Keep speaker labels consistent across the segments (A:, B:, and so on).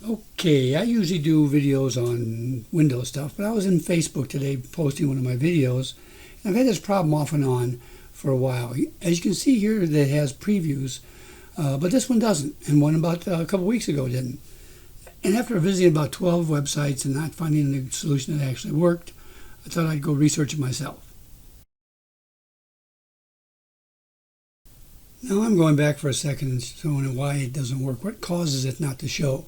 A: Okay, I usually do videos on Windows stuff, but I was in Facebook today posting one of my videos, and I've had this problem off and on for a while. As you can see here, that has previews, but this one doesn't, and one about a couple weeks ago didn't. And after visiting about 12 websites and not finding a solution that actually worked, I thought I'd go research it myself. Now I'm going back for a second and showing why it doesn't work, what causes it not to show.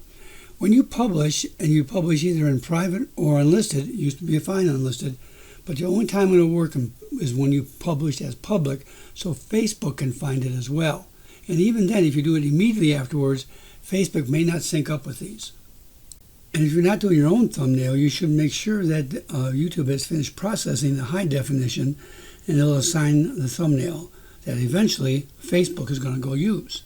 A: When you publish, and you publish either in private or unlisted, it used to be fine unlisted, but the only time it'll work is when you publish as public, so Facebook can find it as well. And even then, if you do it immediately afterwards, Facebook may not sync up with these. And if you're not doing your own thumbnail, you should make sure that YouTube has finished processing the high definition, and it'll assign the thumbnail that eventually Facebook is going to go use.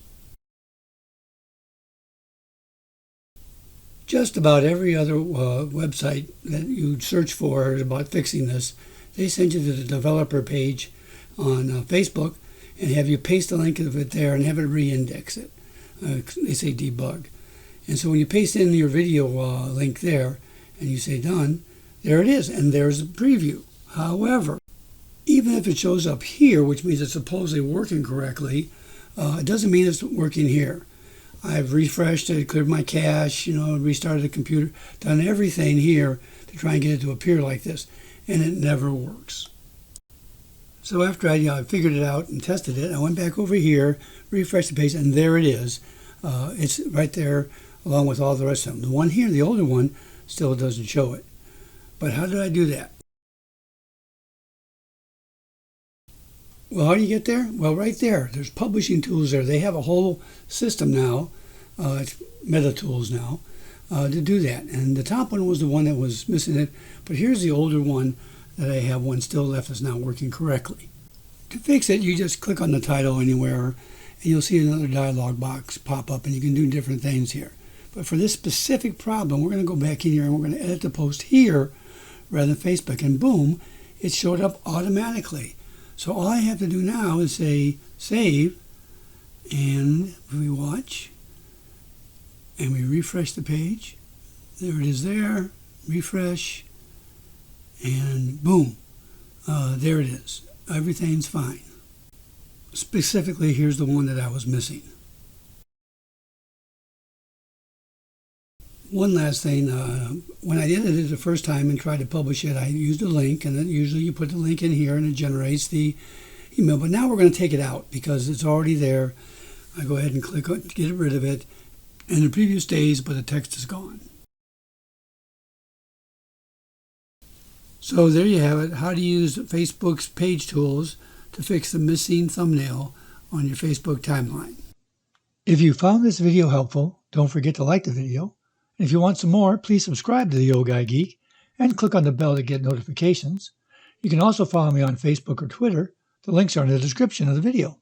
A: Just about every other website that you search for about fixing this, they send you to the developer page on Facebook and have you paste the link of it there and have it re-index it. They say debug. And so when you paste in your video link there and you say done, there it is, and there's a preview. However, even if it shows up here, which means it's supposedly working correctly, it doesn't mean it's working here. I've refreshed it, cleared my cache, restarted the computer, done everything here to try and get it to appear like this, and it never works. So after I figured it out and tested it, I went back over here, refreshed the page, and there it is. It's right there along with all the rest of them. The one here, the older one, still doesn't show it. But how did I do that? Well, how do you get there? Well, right there. There's publishing tools there. They have a whole system now. It's Meta Tools now to do that. And the top one was the one that was missing it. But here's the older one that I have one still left that's not working correctly. To fix it, you just click on the title anywhere, and you'll see another dialog box pop up, and you can do different things here. But for this specific problem, we're going to go back in here, and we're going to edit the post here rather than Facebook. And boom, it showed up automatically. So all I have to do now is say save, and we watch, and we refresh the page. There it is there, refresh, and boom, there it is. Everything's fine. Specifically, here's the one that I was missing. One last thing, when I edited it the first time and tried to publish it, I used a link, and then usually you put the link in here and it generates the email. But now we're going to take it out because it's already there. I go ahead and click on get rid of it, and the preview stays, but the text is gone. So there you have it, how to use Facebook's page tools to fix the missing thumbnail on your Facebook timeline. If you found this video helpful, don't forget to like the video. If you want some more, please subscribe to the Old Guy Geek and click on the bell to get notifications. You can also follow me on Facebook or Twitter. The links are in the description of the video.